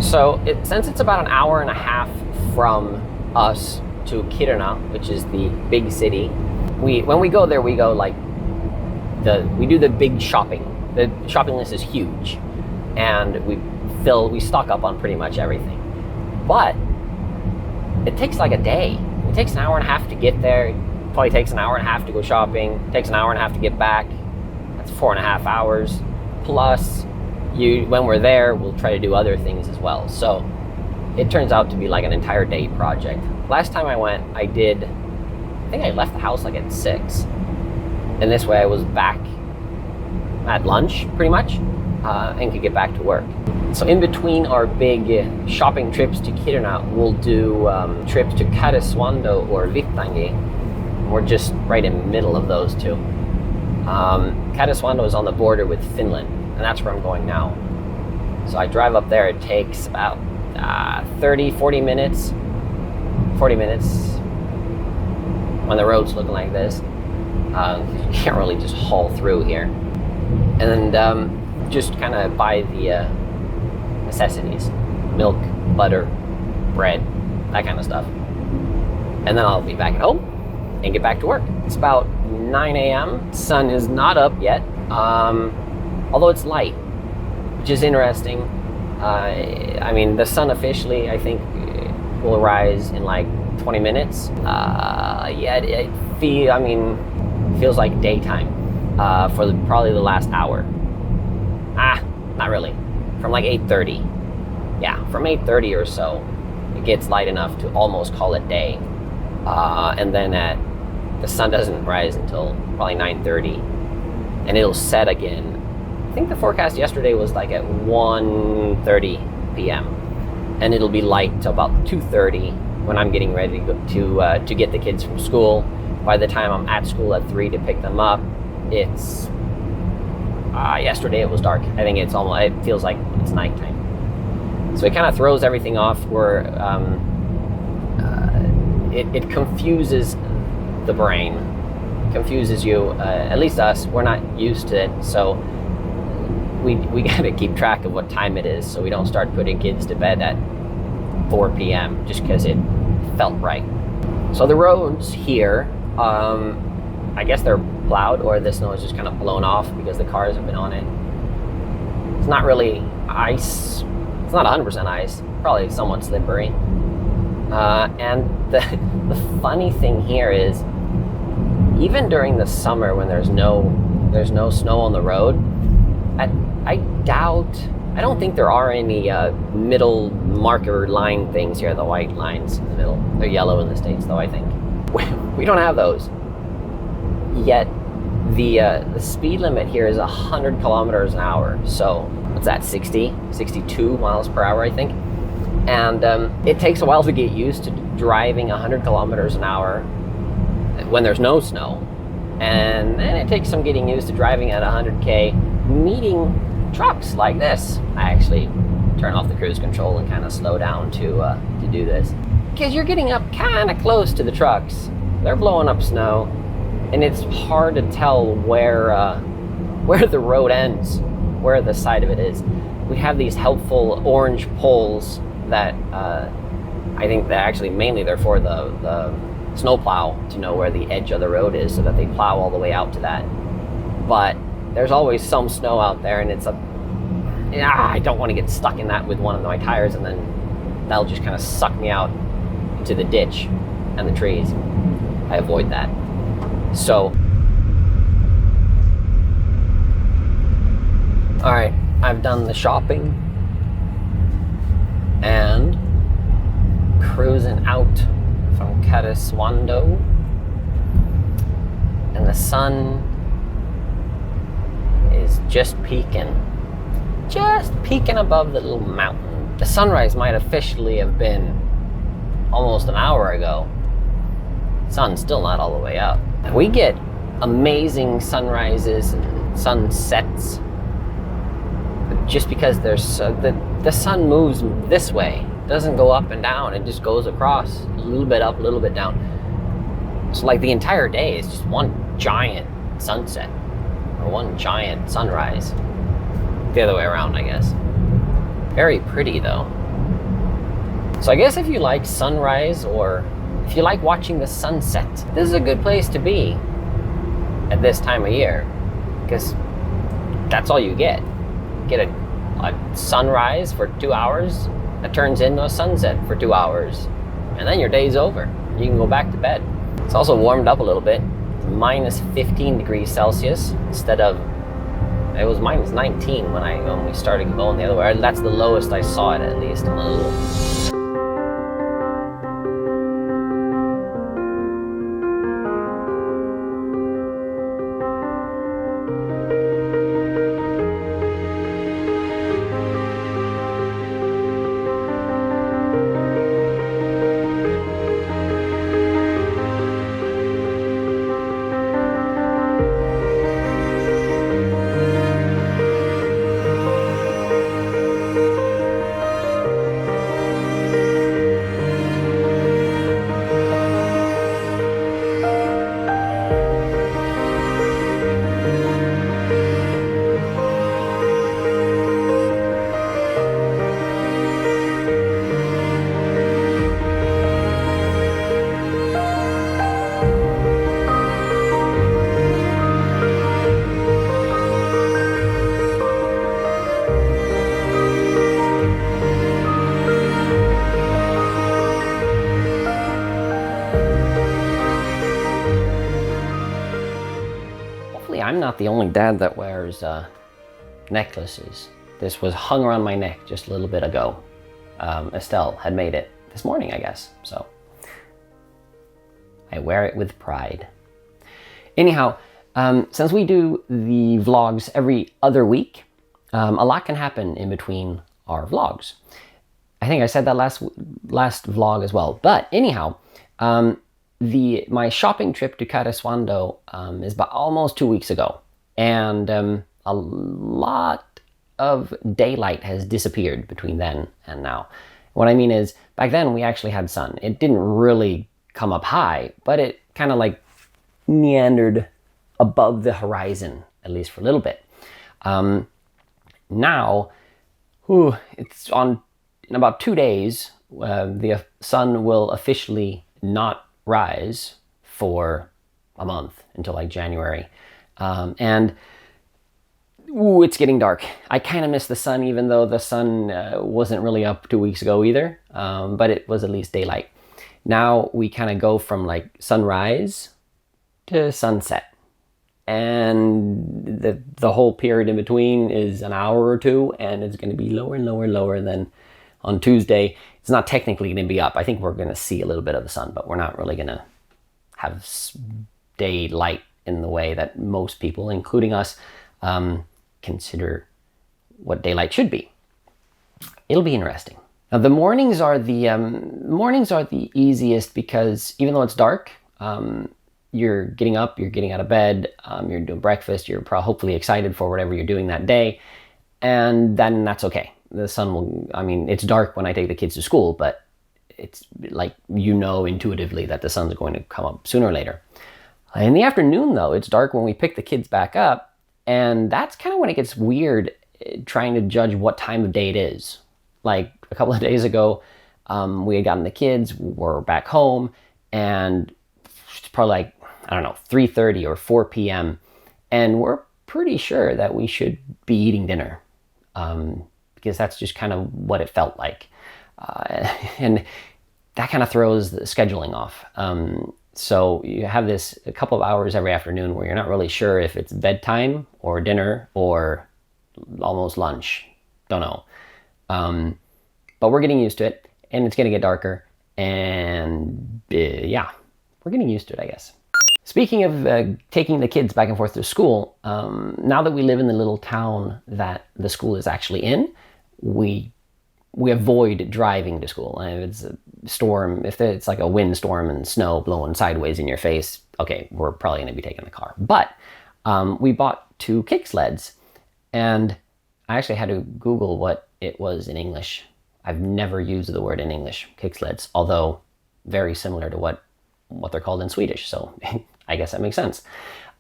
So since it's about an hour and a half from us to Kiruna, which is the big city, when we go there, we go like we do the big shopping. The shopping list is huge, and we stock up on pretty much everything. But it takes like a day. It takes an hour and a half to get there. It probably takes an hour and a half to go shopping. It takes an hour and a half to get back. That's 4.5 hours. Plus, when we're there, we'll try to do other things as well. So it turns out to be like an entire day project. Last time I went, I think I left the house like at 6. And this way I was back at lunch, pretty much, and could get back to work. So in between our big shopping trips to Kiruna, we'll do trips to Karesuando or Vittangi. We're just right in the middle of those two. Karesuando is on the border with Finland, and that's where I'm going now. So I drive up there. It takes about 40 minutes when the road's looking like this. You can't really just haul through here. And then just kind of buy the necessities, milk, butter, bread, that kind of stuff. And then I'll be back at home and get back to work. It's about 9 a.m. Sun is not up yet, although it's light, which is interesting. I mean, the sun officially, I think, will rise in like 20 minutes. It feels like daytime for probably the last hour. Not really. From like 8:30. Yeah, from 8:30 or so, it gets light enough to almost call it day. And then the sun doesn't rise until probably 9:30, and it'll set again. I think the forecast yesterday was like at 1:30 p.m. and it'll be light till about 2:30 when I'm getting ready to get the kids from school. By the time I'm at school at 3 to pick them up, it's yesterday it was dark. I think it feels like it's nighttime. So it kind of throws everything off where it confuses the brain, confuses you, at least us. We're not used to it, so we got to keep track of what time it is so we don't start putting kids to bed at 4 p.m. just because it felt right. So the roads here, I guess they're plowed, or the snow is just kind of blown off because the cars have been on it. It's not really ice. It's not 100% ice. Probably somewhat slippery. And the funny thing here is, even during the summer when there's no snow on the road, I don't think there are any middle marker line things here, the white lines in the middle. They're yellow in the States, though, I think. We don't have those. Yet the speed limit here is 100 kilometers an hour. So what's that, 62 miles per hour, I think. And it takes a while to get used to driving 100 kilometers an hour when there's no snow. And then it takes some getting used to driving at 100K, meeting trucks like this. I actually turn off the cruise control and kind of slow down to do this. Because you're getting up kind of close to the trucks. They're blowing up snow, and it's hard to tell where the road ends, where the side of it is. We have these helpful orange poles that I think that actually mainly they're for the snowplow to know where the edge of the road is so that they plow all the way out to that. But there's always some snow out there, and I don't want to get stuck in that with one of my tires, and then that'll just kind of suck me out into the ditch and the trees. I avoid that. So, all right, I've done the shopping and cruising out from Karesuando, and the sun is just peeking above the little mountain. The sunrise might officially have been almost an hour ago. Sun's still not all the way up. We get amazing sunrises and sunsets just because there's the sun moves this way. It doesn't go up and down. It just goes across, a little bit up, a little bit down. So like the entire day is just one giant sunset or one giant sunrise. The other way around, I guess. Very pretty though. So I guess if you like sunrise or if you like watching the sunset, this is a good place to be at this time of year, because that's all you get. Get a sunrise for 2 hours that turns into a sunset for 2 hours, and then your day's over. You can go back to bed. It's also warmed up a little bit. It's minus 15 degrees Celsius instead of, it was minus 19 when we started going the other way. That's the lowest I saw it, at least in a little. I'm not the only dad that wears necklaces. This was hung around my neck just a little bit ago. Estelle had made it this morning, I guess, so I wear it with pride. Anyhow, since we do the vlogs every other week, a lot can happen in between our vlogs. I think I said that last vlog as well, but anyhow, my shopping trip to Cariswando is about almost 2 weeks ago, and a lot of daylight has disappeared between then and now. What I mean is, back then we actually had sun. It didn't really come up high, but it kind of like meandered above the horizon, at least for a little bit. Now, it's in about 2 days, the sun will officially not rise for a month until like January, and it's getting dark. I kind of miss the sun, even though the sun wasn't really up 2 weeks ago either, but it was at least daylight. Now we kind of go from like sunrise to sunset, and the whole period in between is an hour or two, and it's going to be lower and lower and lower. And then on Tuesday, it's not technically going to be up. I think we're going to see a little bit of the sun, but we're not really going to have daylight in the way that most people, including us, consider what daylight should be. It'll be interesting. Now, the mornings are the easiest, because even though it's dark, you're getting up, you're getting out of bed, you're doing breakfast, you're hopefully excited for whatever you're doing that day, and then that's okay. The sun will, it's dark when I take the kids to school, but it's like, intuitively that the sun's going to come up sooner or later. In the afternoon, though, it's dark when we pick the kids back up, and that's kind of when it gets weird, trying to judge what time of day it is. Like a couple of days ago, we had gotten the kids, we're back home, and it's probably like, 3:30 or 4 p.m., and we're pretty sure that we should be eating dinner. Because that's just kind of what it felt like. And that kind of throws the scheduling off. So you have a couple of hours every afternoon where you're not really sure if it's bedtime or dinner or almost lunch. Don't know. But we're getting used to it, and it's going to get darker. And we're getting used to it, I guess. Speaking of taking the kids back and forth to school, now that we live in the little town that the school is actually in, we avoid driving to school. And if it's a storm, if it's like a windstorm and snow blowing sideways in your face, okay, we're probably going to be taking the car. But we bought 2 kick sleds, and I actually had to Google what it was in English. I've never used the word in English, kick sleds, although very similar to what they're called in Swedish, so I guess that makes sense.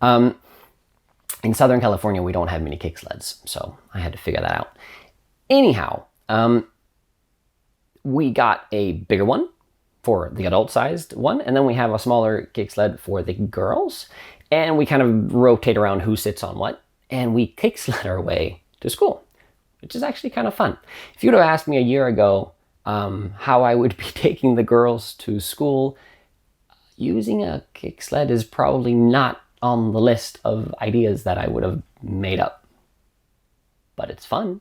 In Southern California, we don't have many kick sleds, so I had to figure that out. Anyhow, we got a bigger one for the adult-sized one, and then we have a smaller kick sled for the girls, and we kind of rotate around who sits on what, and we kick sled our way to school, which is actually kind of fun. If you'd have asked me a year ago how I would be taking the girls to school, using a kick sled is probably not on the list of ideas that I would have made up. But it's fun.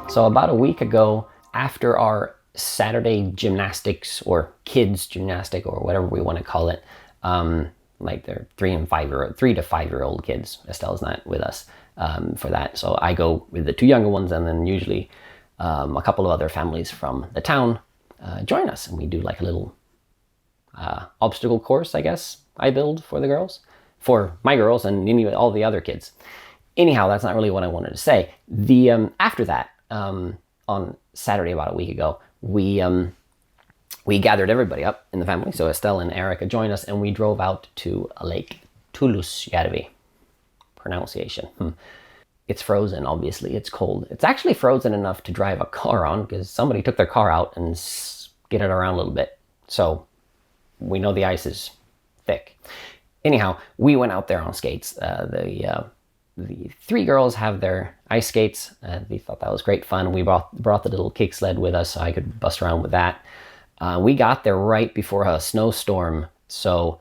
So about a week ago, after our Saturday gymnastics or kids gymnastic or whatever we want to call it, like they're 3 to 5 year old kids. Estelle's not with us for that. So I go with the 2 younger ones, and then usually a couple of other families from the town join us, and we do like a little obstacle course, I guess, I build for the girls, for my girls and all the other kids. Anyhow, that's not really what I wanted to say. After that, on Saturday about a week ago, we gathered everybody up in the family. So Estelle and Erica joined us, and we drove out to Lake Tullusjärvi. Pronunciation. It's frozen, obviously. It's cold. It's actually frozen enough to drive a car on, because somebody took their car out and skidded around a little bit. So we know the ice is thick. Anyhow, we went out there on skates. The 3 girls have their ice skates. We thought that was great fun. We brought the little kick sled with us so I could bust around with that. We got there right before a snowstorm, so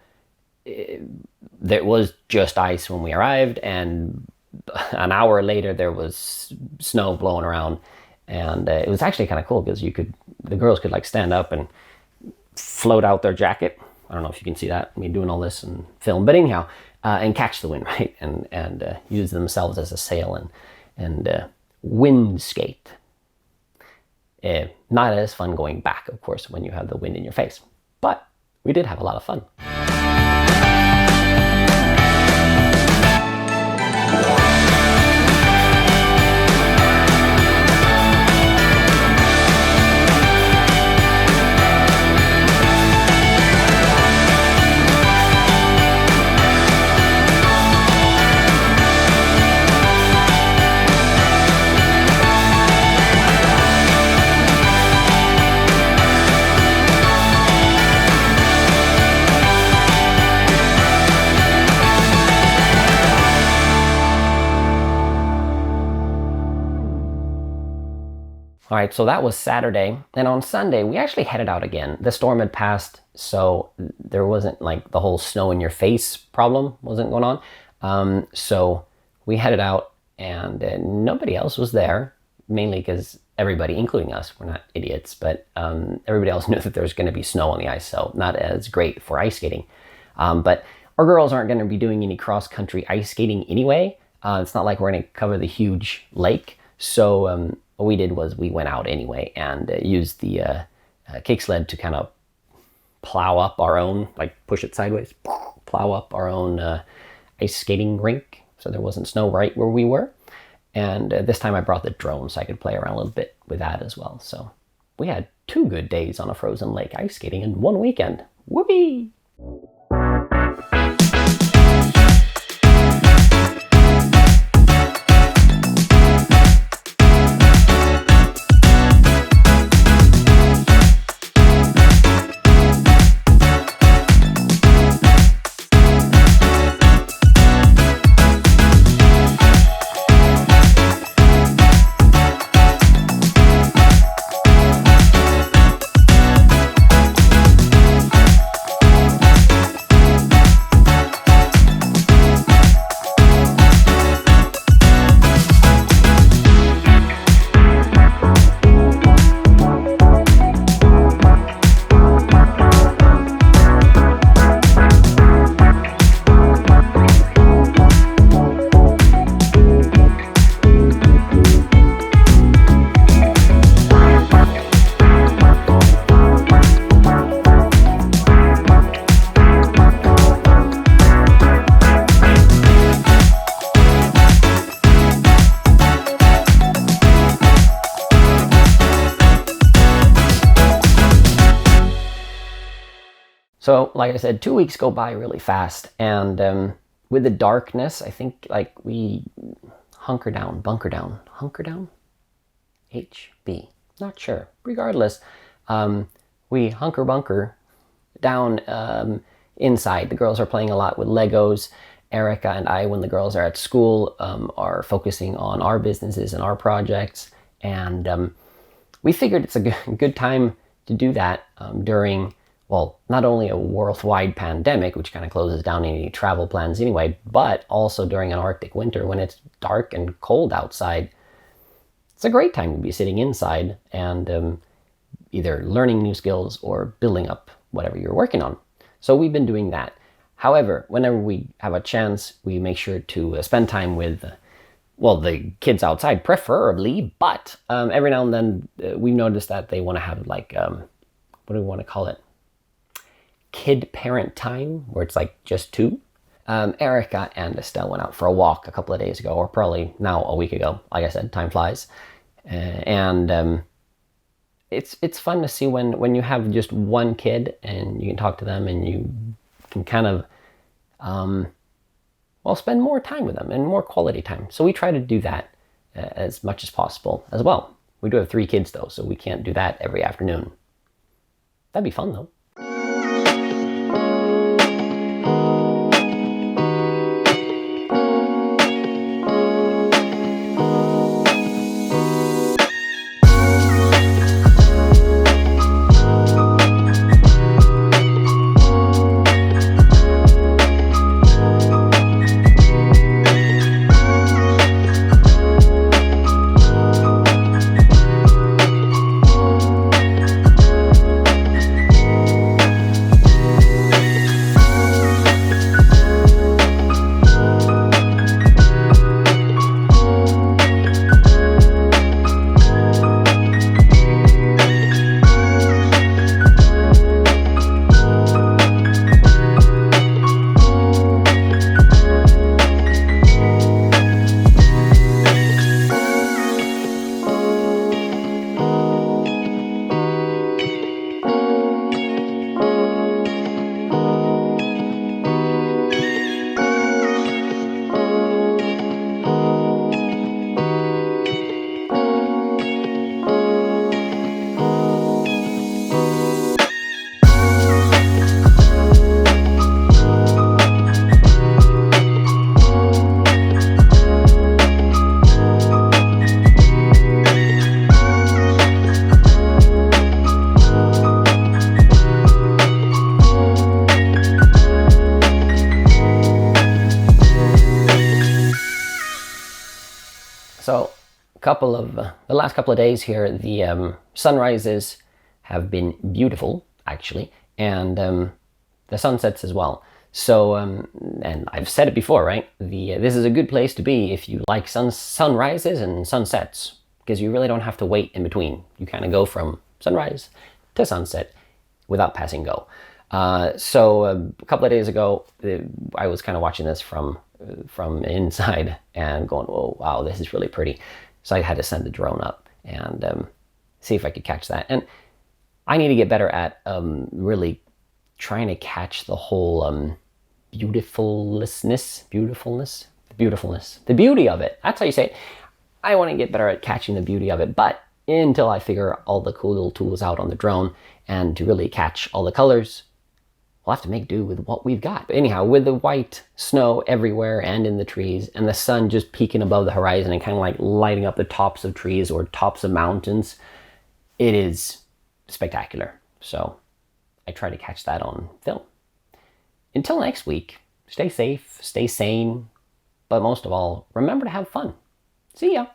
there was just ice when we arrived, and an hour later there was snow blowing around, and it was actually kind of cool because the girls could like stand up and float out their jacket. I don't know if you can see that, me doing all this and film, but anyhow, and catch the wind, right? And use themselves as a sail and wind skate. Not as fun going back, of course, when you have the wind in your face, but we did have a lot of fun. All right, so that was Saturday. And on Sunday, we actually headed out again. The storm had passed, so there wasn't like the whole snow in your face problem wasn't going on. So we headed out, and nobody else was there, mainly because everybody, including us, we're not idiots, but everybody else knew that there was going to be snow on the ice, so not as great for ice skating. But our girls aren't going to be doing any cross-country ice skating anyway. It's not like we're going to cover the huge lake. So what we did was we went out anyway and used the kick sled to kind of plow up our own, like push it sideways, plow up our own ice skating rink. So there wasn't snow right where we were. And this time I brought the drone so I could play around a little bit with that as well. So we had 2 good days on a frozen lake ice skating in 1 weekend. Whoopee! So, like I said, 2 weeks go by really fast, and with the darkness, I think like we hunker down, bunker down, hunker down, HB, not sure. Regardless, we hunker bunker down inside. The girls are playing a lot with Legos. Erica and I, when the girls are at school, are focusing on our businesses and our projects, and we figured it's a good time to do that during, well, not only a worldwide pandemic, which kind of closes down any travel plans anyway, but also during an Arctic winter when it's dark and cold outside. It's a great time to be sitting inside and either learning new skills or building up whatever you're working on. So we've been doing that. However, whenever we have a chance, we make sure to spend time with, well, the kids outside, preferably, but every now and then we notice that they want to have like, what do we want to call it? Kid-parent time, where it's like just two. Erica and Estelle went out for a walk a couple of days ago, or probably now a week ago. Like I said, time flies. And it's fun to see when you have just one kid and you can talk to them and you can kind of, well, spend more time with them and more quality time. So we try to do that as much as possible as well. We do have 3 kids though, so we can't do that every afternoon. That'd be fun though. So the last couple of days here, the sunrises have been beautiful, actually, and the sunsets as well. So, and I've said it before, right? This is a good place to be if you like sunrises and sunsets, because you really don't have to wait in between. You kind of go from sunrise to sunset without passing go. So a couple of days ago, I was kind of watching this from inside and going, oh, wow, this is really pretty. So I had to send the drone up and see if I could catch that. And I need to get better at really trying to catch the whole beautifulness, the beauty of it. That's how you say it. I want to get better at catching the beauty of it, but until I figure all the cool little tools out on the drone and to really catch all the colors, we'll have to make do with what we've got. But anyhow, with the white snow everywhere and in the trees and the sun just peeking above the horizon and kind of like lighting up the tops of trees or tops of mountains, it is spectacular. So I try to catch that on film. Until next week, stay safe, stay sane, but most of all, remember to have fun. See ya.